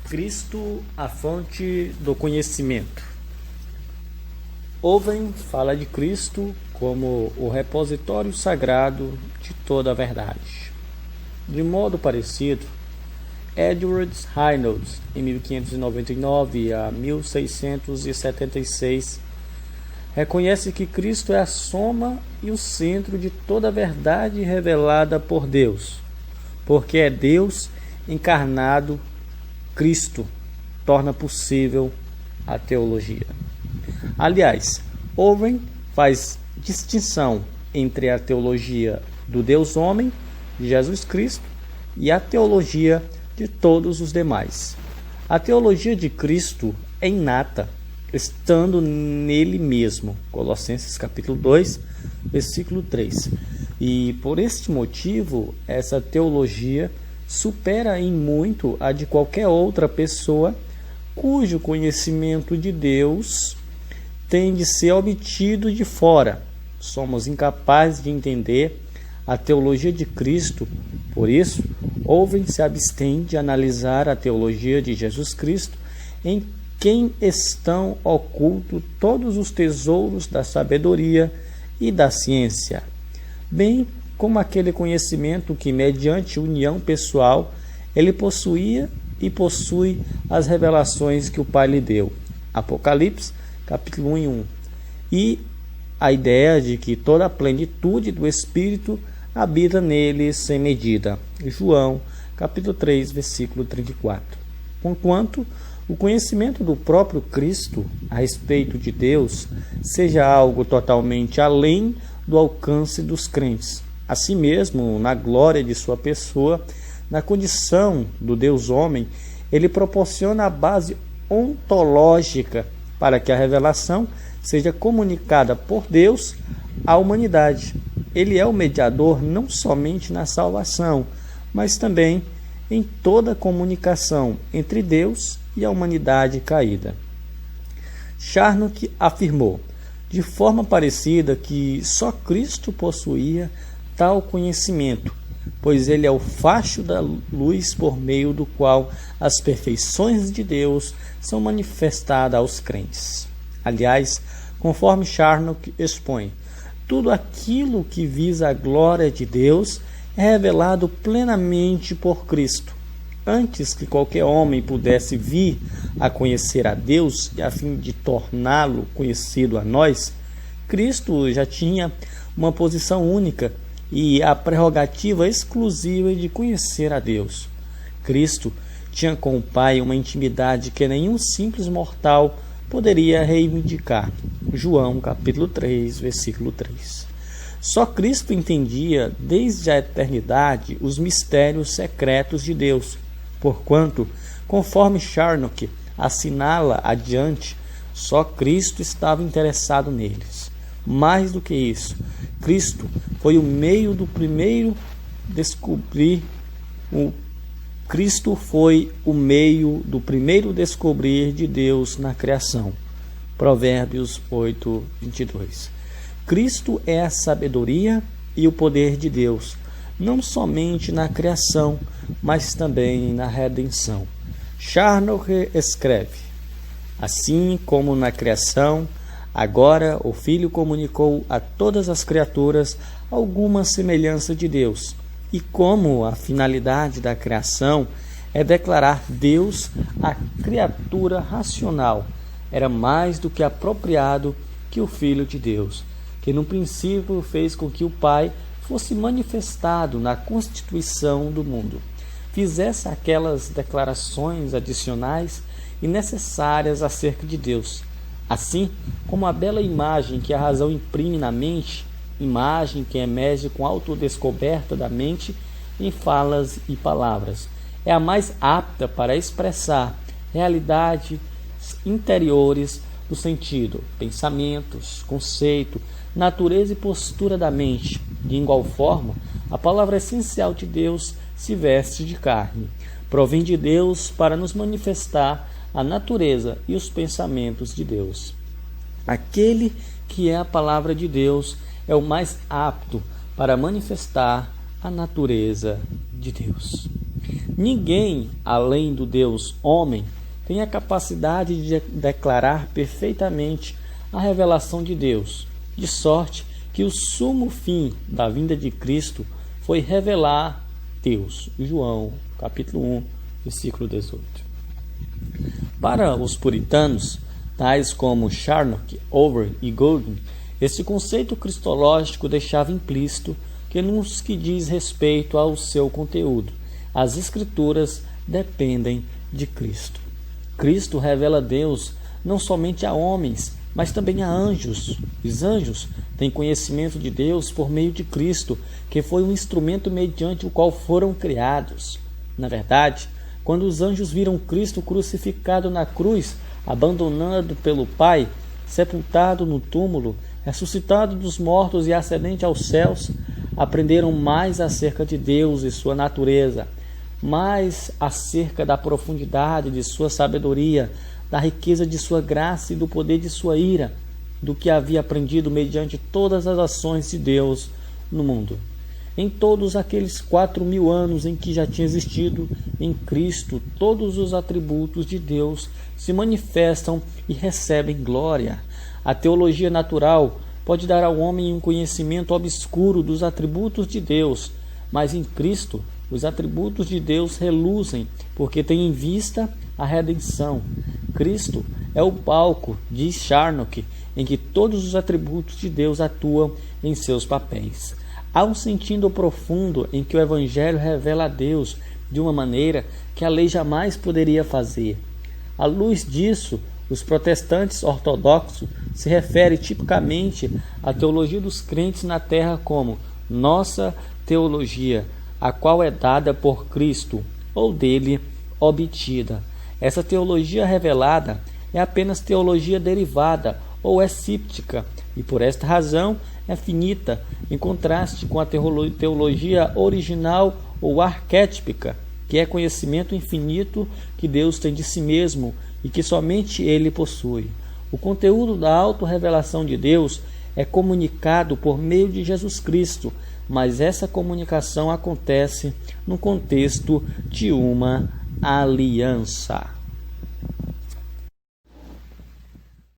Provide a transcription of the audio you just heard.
Cristo, a fonte do conhecimento. Owen fala de Cristo como o repositório sagrado de toda a verdade. De modo parecido, Edward Reynolds, em 1599 a 1676, reconhece que Cristo é a soma e o centro de toda a verdade revelada por Deus, porque é Deus encarnado. Cristo torna possível a teologia. Aliás, Owen faz distinção entre a teologia do Deus-homem, de Jesus Cristo, e a teologia de todos os demais. A teologia de Cristo é inata, estando nele mesmo. Colossenses capítulo 2, versículo 3. E por este motivo, essa teologia supera em muito a de qualquer outra pessoa cujo conhecimento de Deus tem de ser obtido de fora. Somos incapazes de entender a teologia de Cristo, por isso, Owen se abstém de analisar a teologia de Jesus Cristo, em quem estão ocultos todos os tesouros da sabedoria e da ciência, bem como aquele conhecimento que, mediante união pessoal, ele possuía e possui as revelações que o Pai lhe deu. Apocalipse, capítulo 1 e 1. E a ideia de que toda a plenitude do Espírito habita nele sem medida. João, capítulo 3, versículo 34. Conquanto o conhecimento do próprio Cristo a respeito de Deus seja algo totalmente além do alcance dos crentes. Assim mesmo, na glória de sua pessoa, na condição do Deus-homem, ele proporciona a base ontológica para que a revelação seja comunicada por Deus à humanidade. Ele é o mediador não somente na salvação, mas também em toda a comunicação entre Deus e a humanidade caída. Charnock afirmou, de forma parecida, que só Cristo possuía tal conhecimento, pois ele é o facho da luz por meio do qual as perfeições de Deus são manifestadas aos crentes. Aliás, conforme Charnock expõe, tudo aquilo que visa a glória de Deus é revelado plenamente por Cristo. Antes que qualquer homem pudesse vir a conhecer a Deus e a fim de torná-lo conhecido a nós, Cristo já tinha uma posição única e a prerrogativa exclusiva de conhecer a Deus. Cristo tinha com o Pai uma intimidade que nenhum simples mortal poderia reivindicar. João, capítulo 3, versículo 3. Só Cristo entendia desde a eternidade os mistérios secretos de Deus, porquanto, conforme Charnock assinala adiante, só Cristo estava interessado neles. Mais do que isso, Cristo foi o meio do primeiro descobrir de Deus na criação. Provérbios 8, 22. Cristo é a sabedoria e o poder de Deus, não somente na criação, mas também na redenção. Charnock escreve, assim como na criação, agora o Filho comunicou a todas as criaturas alguma semelhança de Deus, e como a finalidade da criação é declarar Deus à criatura racional, era mais do que apropriado que o Filho de Deus, que no princípio fez com que o Pai fosse manifestado na constituição do mundo, fizesse aquelas declarações adicionais e necessárias acerca de Deus, assim como a bela imagem que a razão imprime na mente, imagem que emerge com autodescoberta da mente em falas e palavras, é a mais apta para expressar realidades interiores do sentido, pensamentos, conceito, natureza e postura da mente. De igual forma, a palavra essencial de Deus se veste de carne, provém de Deus para nos manifestar a natureza e os pensamentos de Deus. Aquele que é a palavra de Deus é o mais apto para manifestar a natureza de Deus. Ninguém, além do Deus homem, tem a capacidade de declarar perfeitamente a revelação de Deus, de sorte que o sumo fim da vinda de Cristo foi revelar Deus. João, capítulo 1, versículo 18. Para os puritanos, tais como Charnock, Over e Golden, esse conceito cristológico deixava implícito que nos que diz respeito ao seu conteúdo, as Escrituras dependem de Cristo. Cristo revela Deus não somente a homens, mas também a anjos. Os anjos têm conhecimento de Deus por meio de Cristo, que foi um instrumento mediante o qual foram criados. Na verdade, quando os anjos viram Cristo crucificado na cruz, abandonado pelo Pai, sepultado no túmulo, ressuscitado dos mortos e ascendente aos céus, aprenderam mais acerca de Deus e sua natureza, mais acerca da profundidade de sua sabedoria, da riqueza de sua graça e do poder de sua ira, do que havia aprendido mediante todas as ações de Deus no mundo. Em todos aqueles 4.000 anos em que já tinha existido, em Cristo, todos os atributos de Deus se manifestam e recebem glória. A teologia natural pode dar ao homem um conhecimento obscuro dos atributos de Deus, mas em Cristo os atributos de Deus reluzem, porque têm em vista a redenção. Cristo é o palco, diz Charnock, em que todos os atributos de Deus atuam em seus papéis. Há um sentido profundo em que o Evangelho revela a Deus de uma maneira que a lei jamais poderia fazer. À luz disso, os protestantes ortodoxos se referem tipicamente à teologia dos crentes na terra como nossa teologia, a qual é dada por Cristo, ou dele obtida. Essa teologia revelada é apenas teologia derivada, ou é síptica, e por esta razão é finita, em contraste com a teologia original ou arquetípica, que é conhecimento infinito que Deus tem de si mesmo e que somente Ele possui. O conteúdo da autorrevelação de Deus é comunicado por meio de Jesus Cristo, mas essa comunicação acontece no contexto de uma aliança.